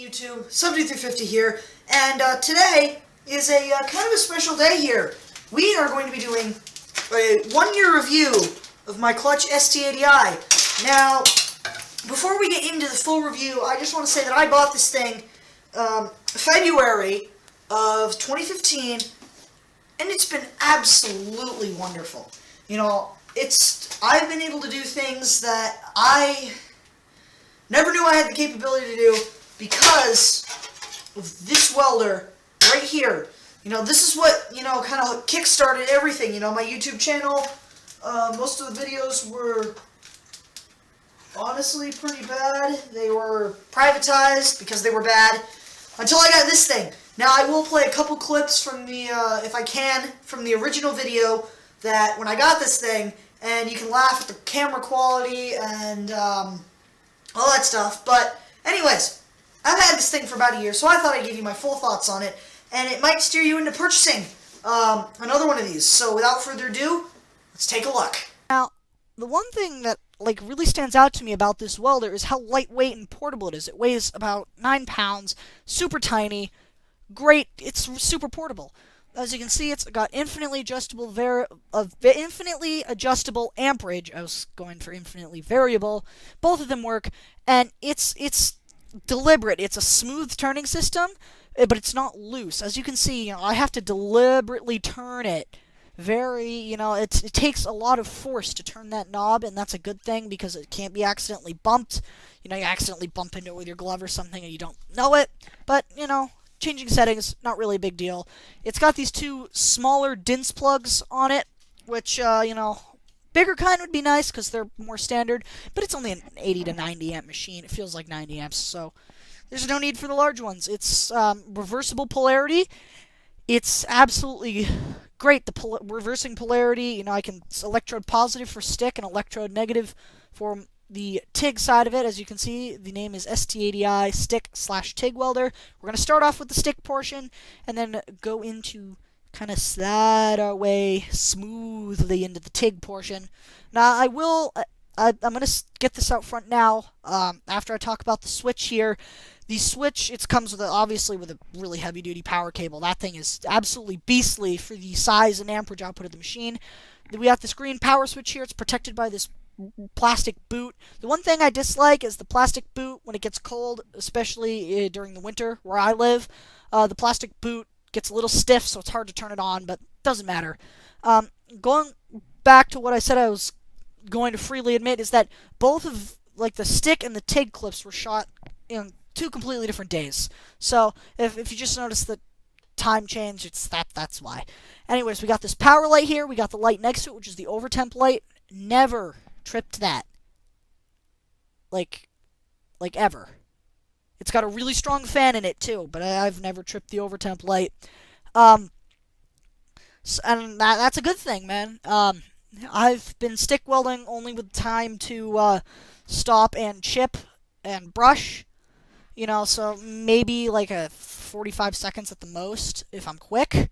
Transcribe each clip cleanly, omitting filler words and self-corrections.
YouTube? 7350 here, and today is a kind of a special day here. We are going to be doing a 1-year review of my Klutch ST80i. Now, before we get into the full review, I just want to say that I bought this thing February of 2015, and it's been absolutely wonderful. You know, I've been able to do things that I never knew I had the capability to do because of this welder right here. You know, this is what, kind of kick-started everything. You know, my YouTube channel, most of the videos were honestly pretty bad. They were privatized because they were bad until I got this thing. Now, I will play a couple clips from the, if I can, from the original video that when I got this thing, and you can laugh at the camera quality and all that stuff. But anyways, I've had this thing for about a year, so I thought I'd give you my full thoughts on it, and it might steer you into purchasing another one of these. So without further ado, let's take a look. Now, the one thing that really stands out to me about this welder is how lightweight and portable it is. It weighs about 9 pounds, super tiny, great. It's super portable. As you can see, it's got infinitely adjustable amperage. I was going for infinitely variable. Both of them work, and it's deliberate. It's a smooth turning system, but it's not loose. As you can see, I have to deliberately turn it. It takes a lot of force to turn that knob, and that's a good thing because it can't be accidentally bumped. You accidentally bump into it with your glove or something and you don't know it, but, changing settings, not really a big deal. It's got these two smaller DINS plugs on it, which, bigger kind would be nice because they're more standard, but it's only an 80 to 90 amp machine. It feels like 90 amps, so there's no need for the large ones. It's reversible polarity. It's absolutely great, the reversing polarity. I can electrode positive for stick and electrode negative for the TIG side of it. As you can see, the name is ST80i stick/TIG welder. We're going to start off with the stick portion and then go into kind of slide our way smoothly into the TIG portion. Now, I'm going to get this out front now after I talk about the switch here. The switch, it comes with obviously with a really heavy-duty power cable. That thing is absolutely beastly for the size and amperage output of the machine. We got this green power switch here. It's protected by this plastic boot. The one thing I dislike is the plastic boot when it gets cold, especially during the winter where I live. The plastic boot gets a little stiff, so it's hard to turn it on, but doesn't matter. Going back to what I said I was going to freely admit is that both of the stick and the TIG clips were shot in 2 completely different days. So if you just notice the time change, that's why. Anyways, we got this power light here. We got the light next to it, which is the overtemp light. Never tripped that. Like ever. It's got a really strong fan in it too, but I've never tripped the overtemp light. And that's a good thing, man. I've been stick welding only with time to stop and chip and brush. So maybe a 45 seconds at the most if I'm quick.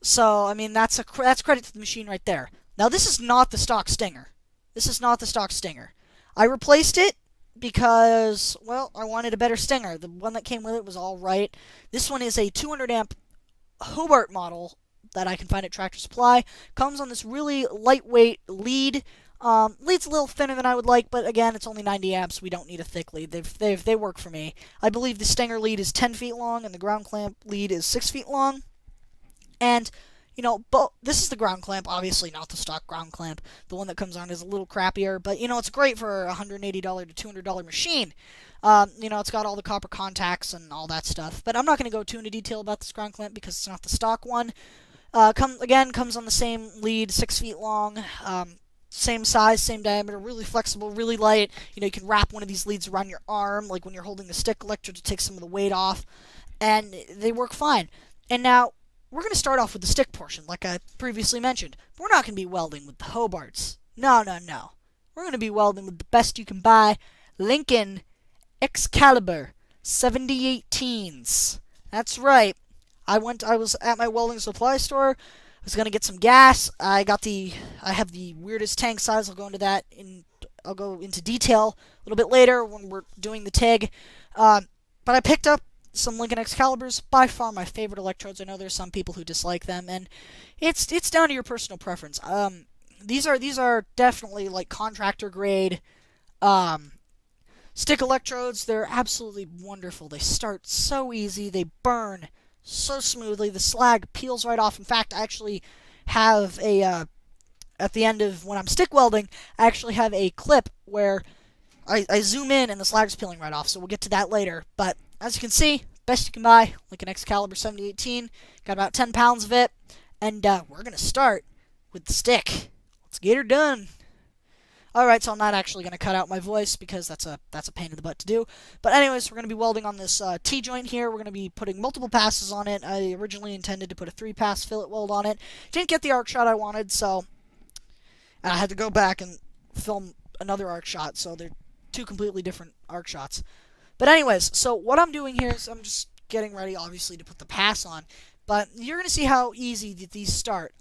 So, that's credit to the machine right there. Now, this is not the stock Stinger. This is not the stock Stinger. I replaced it because, well, I wanted a better Stinger. The one that came with it was all right. This one is a 200 amp Hobart model that I can find at Tractor Supply. Comes on this really lightweight lead. Lead's a little thinner than I would like, but again, it's only 90 amps. We don't need a thick lead. They work for me. I believe the Stinger lead is 10 feet long, and the ground clamp lead is 6 feet long. And, this is the ground clamp, obviously not the stock ground clamp. The one that comes on is a little crappier, but, it's great for a $180 to $200 machine. It's got all the copper contacts and all that stuff. But I'm not going to go too into detail about this ground clamp because it's not the stock one. Comes on the same lead, 6 feet long. Same size, same diameter, really flexible, really light. You can wrap one of these leads around your arm, like when you're holding the stick electrode to take some of the weight off, and they work fine. And now, we're going to start off with the stick portion, like I previously mentioned. We're not going to be welding with the Hobarts. No. We're going to be welding with the best you can buy, Lincoln Excalibur 7018s. That's right. I was at my welding supply store. I was gonna get some gas. I have the weirdest tank size. I'll go into that I'll go into detail a little bit later when we're doing the TIG. But I picked up some Lincoln Excaliburs, by far my favorite electrodes. I know there's some people who dislike them, and it's down to your personal preference. These are definitely like contractor grade stick electrodes. They're absolutely wonderful. They start so easy. They burn so smoothly. The slag peels right off. In fact, I actually have a at the end of when I'm stick welding, I actually have a clip where I zoom in and the slag's peeling right off. So we'll get to that later. But as you can see, best you can buy, like an Excalibur 7018. Got about 10 pounds of it, and we're gonna start with the stick. Let's get her done. Alright, so I'm not actually going to cut out my voice because that's a pain in the butt to do. But anyways, we're going to be welding on this T-joint here. We're going to be putting multiple passes on it. I originally intended to put a 3-pass fillet weld on it. Didn't get the arc shot I wanted, so I had to go back and film another arc shot. So they're two completely different arc shots. But anyways, so what I'm doing here is I'm just getting ready, obviously, to put the pass on. But you're going to see how easy these start.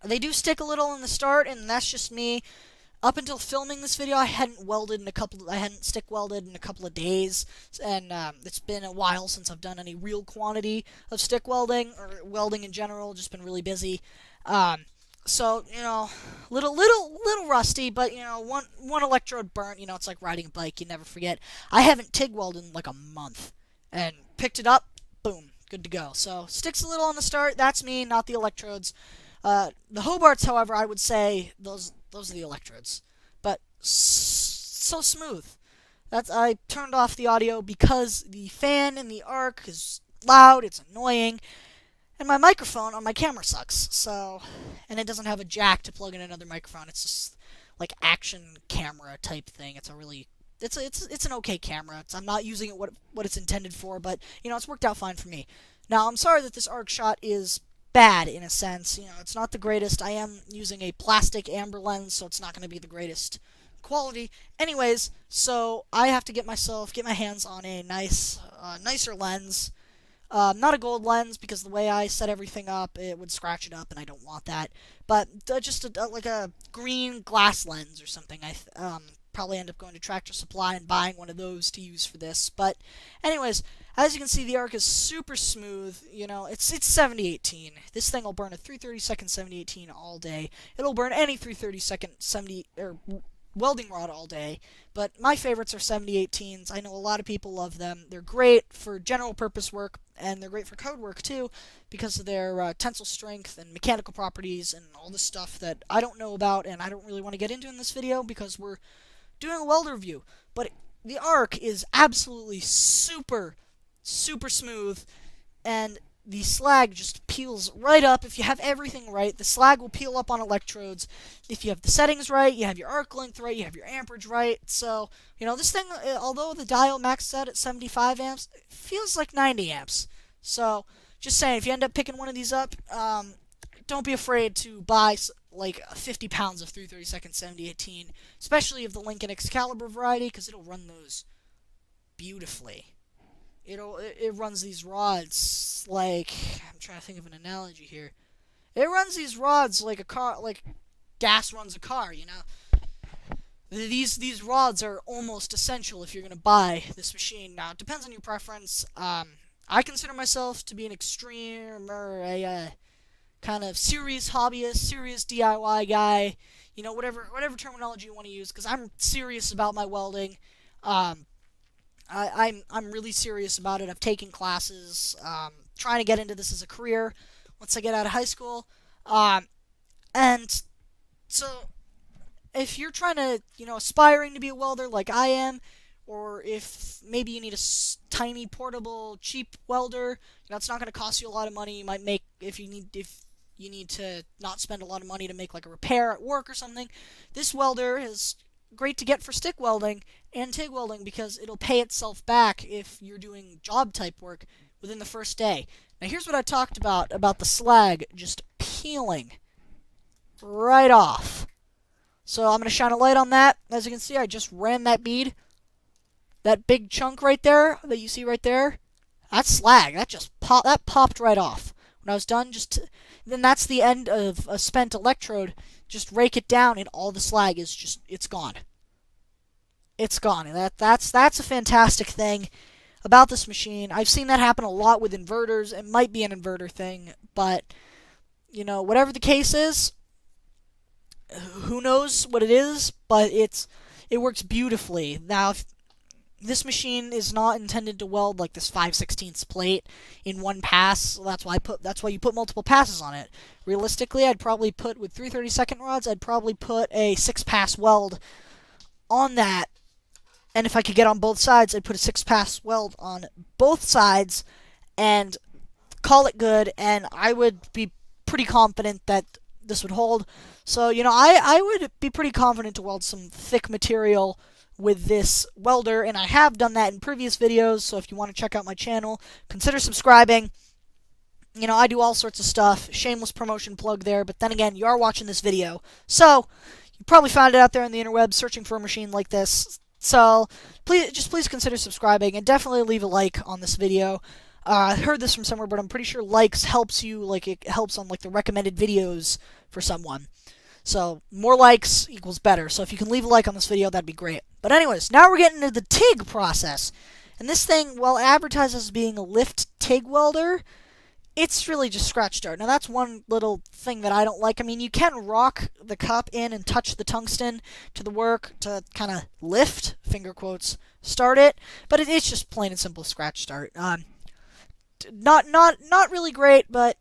They do stick a little in the start, and that's just me. Up until filming this video, I hadn't stick welded in a couple of days, and it's been a while since I've done any real quantity of stick welding, or welding in general, just been really busy. So, you know, little rusty, but, you know, one electrode burnt, you know, it's like riding a bike, you never forget. I haven't TIG welded in like a month, and picked it up, boom, good to go. So, sticks a little on the start, that's me, not the electrodes. The Hobarts, however, I would say those are the electrodes. But so smooth. I turned off the audio because the fan in the arc is loud, it's annoying, and my microphone on my camera sucks. So, and it doesn't have a jack to plug in another microphone. It's just like action camera type thing. It's an okay camera. I'm not using it what it's intended for, but you know, it's worked out fine for me. Now, I'm sorry that this arc shot is bad in a sense. You know, it's not the greatest. I am using a plastic amber lens, so it's not going to be the greatest quality. Anyways, so I have to get my hands on a nicer lens. Not a gold lens, because the way I set everything up, it would scratch it up, and I don't want that. But just like a green glass lens or something. I probably end up going to Tractor Supply and buying one of those to use for this. But anyways, as you can see, the arc is super smooth. You know, it's 7018. This thing will burn a 332nd 7018 all day. It'll burn any 332nd welding rod all day. But my favorites are 7018s. I know a lot of people love them. They're great for general purpose work, and they're great for code work too, because of their tensile strength and mechanical properties and all this stuff that I don't know about and I don't really want to get into in this video because we're doing a welder review. But the arc is absolutely super smooth, and the slag just peels right up. If you have everything right, the slag will peel up on electrodes. If you have the settings right, you have your arc length right, you have your amperage right. So, you know, this thing, although the dial maxed out at 75 amps, it feels like 90 amps. So, just saying, if you end up picking one of these up, don't be afraid to buy like 50 pounds of 332nd 7018, especially of the Lincoln Excalibur variety, because it'll run those beautifully. It runs these rods like, I'm trying to think of an analogy here. It runs these rods like a car, like gas runs a car, you know. These rods are almost essential if you're going to buy this machine. Now, it depends on your preference. I consider myself to be an extreme, or a kind of serious hobbyist, serious DIY guy, you know, whatever terminology you want to use, because I'm serious about my welding. I'm really serious about it. I've taken classes, trying to get into this as a career once I get out of high school. And so if you're trying to, you know, aspiring to be a welder like I am, or if maybe you need a tiny, portable, cheap welder, you know, it's not going to cost you a lot of money. You might make, if you need to not spend a lot of money to make like a repair at work or something, this welder is great to get for stick welding and TIG welding, because it'll pay itself back if you're doing job type work within the first day. Now here's what I talked about the slag just peeling right off. So I'm going to shine a light on that. As you can see, I just ran that bead. That big chunk right there that you see right there, that's slag. That popped right off. When I was done, then that's the end of a spent electrode. Just rake it down, and all the slag is it's gone. It's gone. And that's a fantastic thing. about this machine. I've seen that happen a lot with inverters. It might be an inverter thing, but whatever the case is, who knows what it is, but it works beautifully. Now, this machine is not intended to weld like this 5/16 plate in one pass. So that's why you put multiple passes on it. Realistically, I'd probably put with 3/32 rods. I'd probably put a 6-pass weld on that. And if I could get on both sides, I'd put a 6-pass weld on both sides and call it good. And I would be pretty confident that this would hold. So I would be pretty confident to weld some thick material with this welder, and I have done that in previous videos, so if you want to check out my channel, consider subscribing. I do all sorts of stuff. Shameless promotion plug there, but then again, you are watching this video, so you probably found it out there on the interweb searching for a machine like this. So please consider subscribing, and definitely leave a like on this video. I heard this from somewhere, but I'm pretty sure likes helps you, like it helps on like the recommended videos for someone. So, more likes equals better. So, if you can leave a like on this video, that'd be great. But anyways, now we're getting into the TIG process. And this thing, well, advertised as being a lift TIG welder, it's really just scratch start. Now, that's one little thing that I don't like. I mean, you can rock the cup in and touch the tungsten to the work to kind of lift, finger quotes, start it. But it's just plain and simple scratch start. Not really great, but,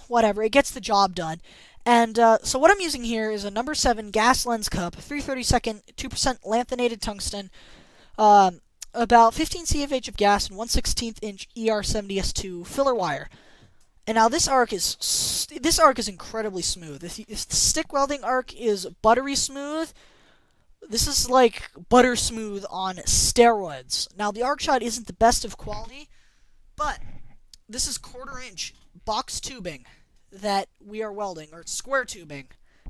whatever. It gets the job done. And so what I'm using here is a number 7 gas lens cup, 3/32, 2% lanthanated tungsten, about 15 CFH of gas, and 1/16 inch ER70S2 filler wire. And now this arc is incredibly smooth. If the stick welding arc is buttery smooth, this is like butter smooth on steroids. Now the arc shot isn't the best of quality, but this is 1/4 inch box tubing that we are welding, or square tubing,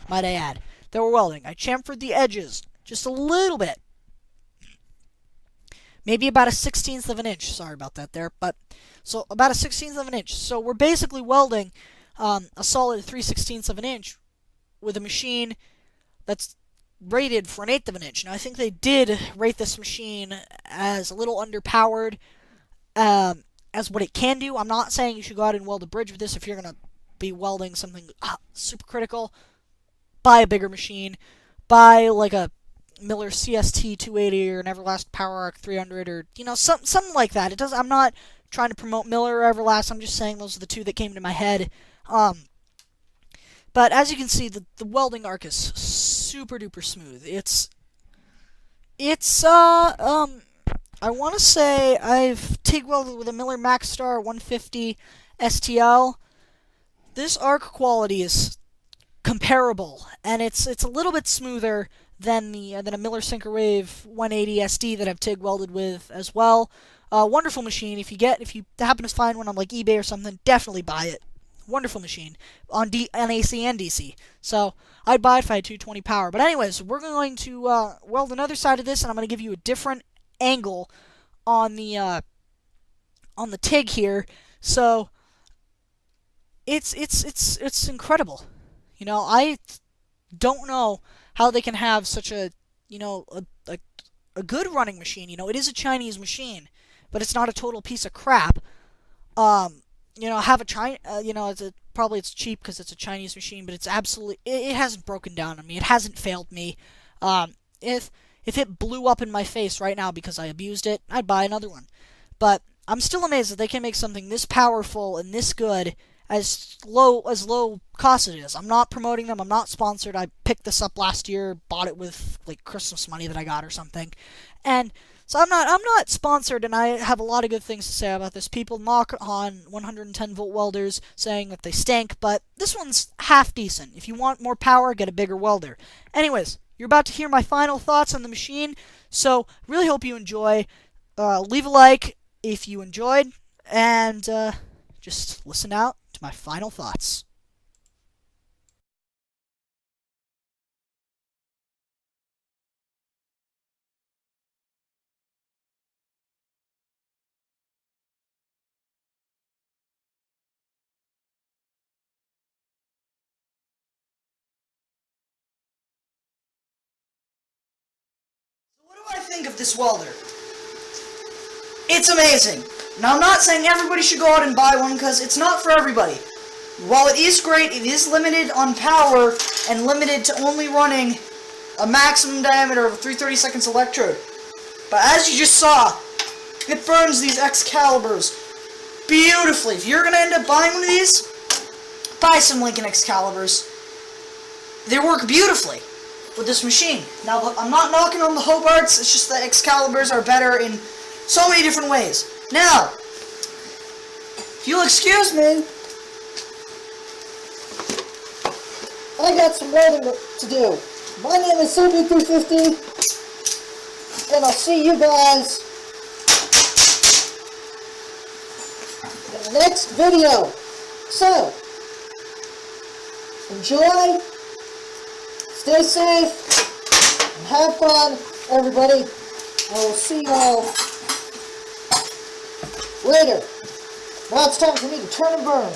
might I add, that we're welding. I chamfered the edges just a little bit. Maybe about a 1/16 of an inch. Sorry about that there. But so about a 1/16 of an inch. So we're basically welding a solid 3/16 of an inch with a machine that's rated for an 1/8 of an inch. Now I think they did rate this machine as a little underpowered as what it can do. I'm not saying you should go out and weld a bridge with this if you're going to be welding something super critical. Buy a bigger machine. Buy like a Miller CST280 or an Everlast PowerArc 300 or something like that. I'm not trying to promote Miller or Everlast. I'm just saying those are the two that came to my head. But as you can see, the welding arc is super duper smooth. I want to say I've TIG welded with a Miller MaxStar 150 STL. This arc quality is comparable, and it's a little bit smoother than a Miller Synchrowave 180 SD that I've TIG welded with as well. Wonderful machine. If you happen to find one on like eBay or something, definitely buy it. Wonderful machine on AC and DC. So I'd buy it if I had 220 power. But anyways, we're going to weld another side of this, and I'm going to give you a different angle on the TIG here. So it's incredible. I don't know how they can have such a good running machine. It is a Chinese machine, but it's not a total piece of crap. Have a China. Probably it's cheap because it's a Chinese machine, but it's absolutely it hasn't broken down on me. It hasn't failed me. If it blew up in my face right now because I abused it, I'd buy another one. But I'm still amazed that they can make something this powerful and this good as low cost it is. I'm not promoting them. I'm not sponsored. I picked this up last year, bought it with like Christmas money that I got or something, and so I'm not sponsored. And I have a lot of good things to say about this. People knock on 110 volt welders, saying that they stink, but this one's half decent. If you want more power, get a bigger welder. Anyways, you're about to hear my final thoughts on the machine. So really hope you enjoy. Leave a like if you enjoyed, and just listen out to my final thoughts. What do I think of this welder? It's amazing. Now, I'm not saying everybody should go out and buy one, because it's not for everybody. While it is great, it is limited on power and limited to only running a maximum diameter of 3/32 electrode. But as you just saw, it burns these Excaliburs beautifully. If you're going to end up buying one of these, buy some Lincoln Excaliburs. They work beautifully with this machine. Now, I'm not knocking on the Hobarts, it's just that Excaliburs are better in so many different ways. Now, if you'll excuse me, I got some welding to do. My name is CB350, and I'll see you guys in the next video. So, enjoy, stay safe, and have fun, everybody. I will see you all later. Now it's time for me to turn and burn.